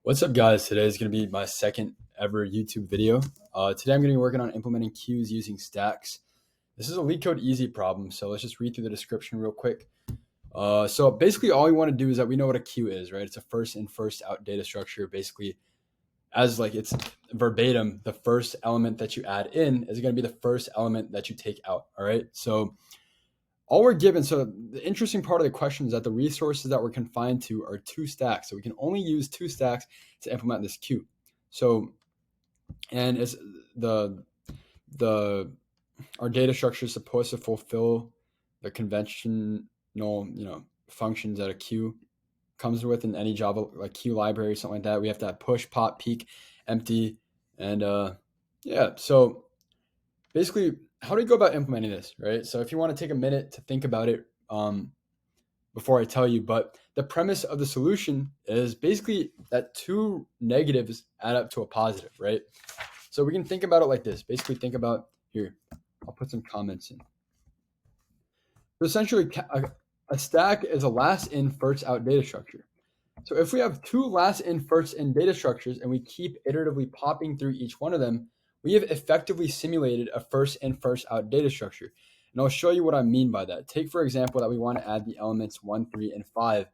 What's up, guys? Today is going to be my second ever YouTube video. Today I'm going to be working on implementing queues using stacks. This is a Leetcode easy problem, so let's just read through the description real quick. So basically all we want to do is that we know what a queue is, right? It's a first in, first out data structure. Basically, as like it's verbatim, the first element that you add in is going to be the first element that you take out, all right? So all we're given, so the interesting part of the question is that the resources that we're confined to are two stacks. So we can only use two stacks to implement this queue. So, and it's the our data structure is supposed to fulfill the conventional, functions that a queue comes with in any Java like queue library, something like that. We have to have push, pop, peek, empty, and yeah. So basically, how do you go about implementing this, right? So if you want to take a minute to think about it before I tell you, but the premise of the solution is basically that two negatives add up to a positive, right? So we can think about it like this. Basically, think about here. I'll put some comments in. So essentially, a stack is a last in, first out data structure. So if we have two last in, first in data structures and we keep iteratively popping through each one of them, we have effectively simulated a first in, first out data structure. And I'll show you what I mean by that. Take, for example, that we want to add the elements 1, 3, and 5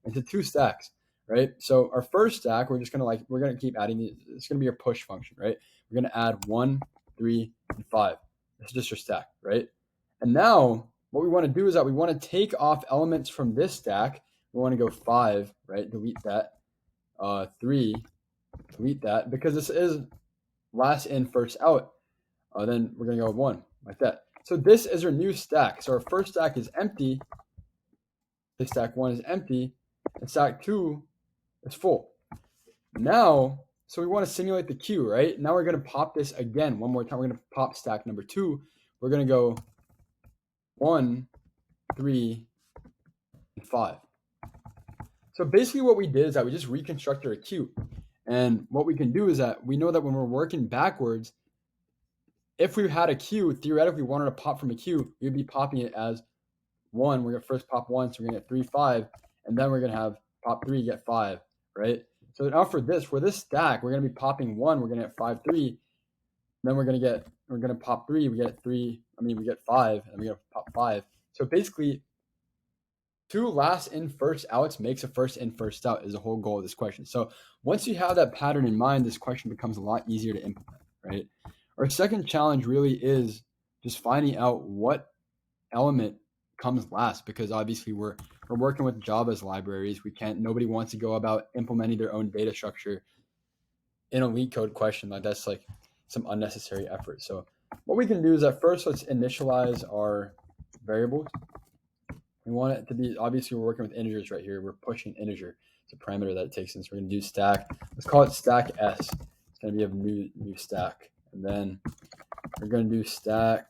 into two stacks, right? So our first stack, we're going to keep adding, it's going to be your push function, right? We're going to add 1, 3, and 5. This is just your stack, right? And now what we want to do is that we want to take off elements from this stack. We want to go 5, right? Delete that. 3, delete that, because this is last in, first out. Then we're going to go 1, like that. So this is our new stack. So our first stack is empty. The stack 1 is empty. And stack 2 is full. Now, so we want to simulate the queue, right? Now we're going to pop this again one more time. We're going to pop stack number 2. We're going to go 1, 3, and 5. So basically what we did is that we just reconstructed a queue. And what we can do is that we know that when we're working backwards, if we had a queue, theoretically wanted to pop from a queue, we'd be popping it as 1. We're going to first pop 1, so we're going to get 3, 5. And then we're going to have pop 3, get 5, right? So now for this stack, we're going to be popping 1, we're going to get 5, 3. Then we're going to pop 3, we get 5, and we're going to pop 5. So basically, two last in, first outs makes a first in, first out is the whole goal of this question. So once you have that pattern in mind, this question becomes a lot easier to implement, right? Our second challenge really is just finding out what element comes last, because obviously we're working with Java's libraries. Nobody wants to go about implementing their own data structure in a Leetcode question. Like that's like some unnecessary effort. So what we can do is that first, let's initialize our variables. We want it to be, obviously we're working with integers right here. We're pushing integer. It's a parameter that it takes in. So we're going to do stack. Let's call it stack S. It's going to be a new stack. And then we're going to do stack.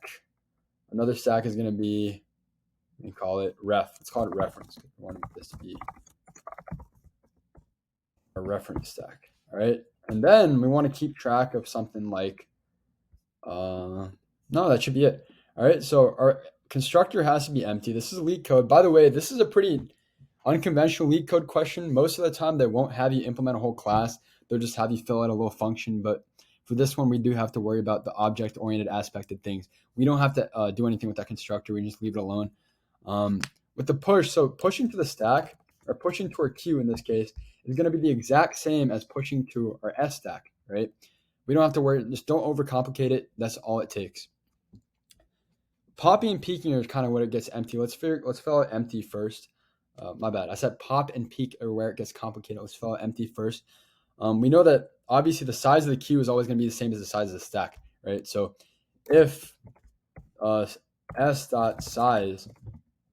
Another stack is going to be, we call it ref. Let's call it reference. We want this to be a reference stack. All right. And then we want to keep track of something like, no, that should be it. All right. So our constructor has to be empty. This is Leetcode. By the way, this is a pretty unconventional Leetcode question. Most of the time, they won't have you implement a whole class. They'll just have you fill out a little function. But for this one, we do have to worry about the object-oriented aspect of things. We don't have to do anything with that constructor. We just leave it alone. With the push, so pushing to the stack, or pushing to our queue in this case, is going to be the exact same as pushing to our S stack, right? We don't have to worry. Just don't overcomplicate it. That's all it takes. Popping and peeking is kind of what it gets empty. Let's fill out empty first. My bad. I said pop and peek are where it gets complicated. Let's fill out empty first. We know that obviously the size of the queue is always going to be the same as the size of the stack, right? So if s.size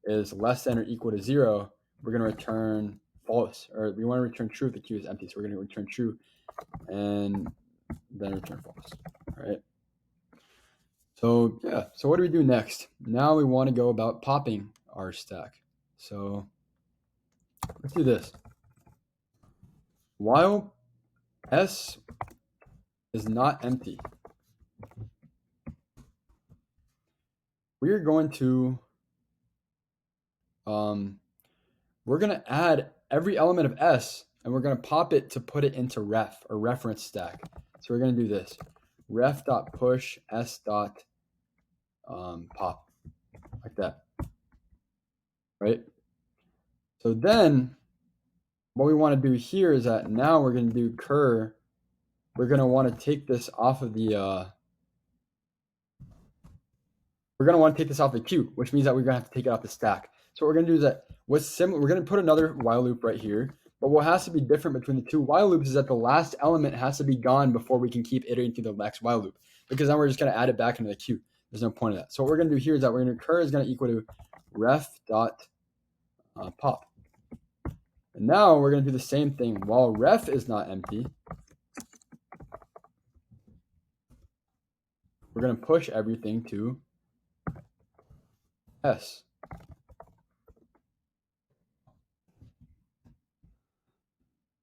is less than or equal to 0, we're going to return false, or we want to return true if the queue is empty. So we're going to return true and then return false, all right? So yeah, so what do we do next? Now we want to go about popping our stack. So let's do this. While S is not empty, we're going to add every element of S and we're going to pop it to put it into ref or reference stack. So we're going to do this ref.push s.pop like that, right? So then what we want to do here is that now we're going to do cur. We're going to want to take this off of the queue, which means that we're going to have to take it off the stack. So what we're going to do is that we're going to put another while loop right here. But what has to be different between the two while loops is that the last element has to be gone before we can keep iterating through the next while loop, because then we're just going to add it back into the queue. There's no point of that. So what we're going to do here is that we're going to cur is going to equal to ref.pop. And now we're going to do the same thing. While ref is not empty, we're going to push everything to S.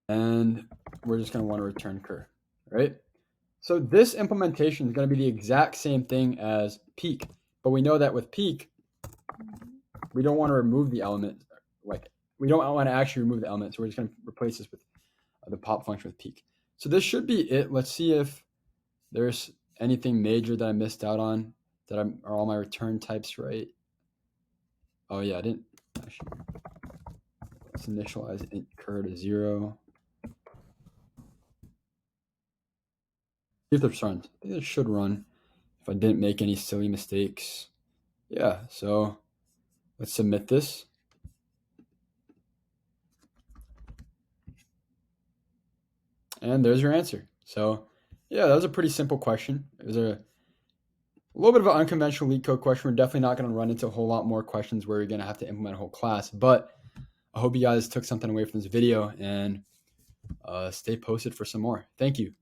And we're just going to want to return cur, right? So this implementation is going to be the exact same thing as peak, but we know that with peak, we don't want to remove the element. Like, we don't want to actually remove the element, so we're just going to replace this with the pop function with peak. So this should be it. Let's see if there's anything major that I missed out on. Are all my return types right? Oh yeah, I didn't actually. Let's initialize int cur to 0. See if this runs. I think it should run if I didn't make any silly mistakes. Yeah, so let's submit this. And there's your answer. So yeah, that was a pretty simple question. It was a little bit of an unconventional Leetcode question. We're definitely not going to run into a whole lot more questions where you're going to have to implement a whole class, but I hope you guys took something away from this video, and stay posted for some more. Thank you.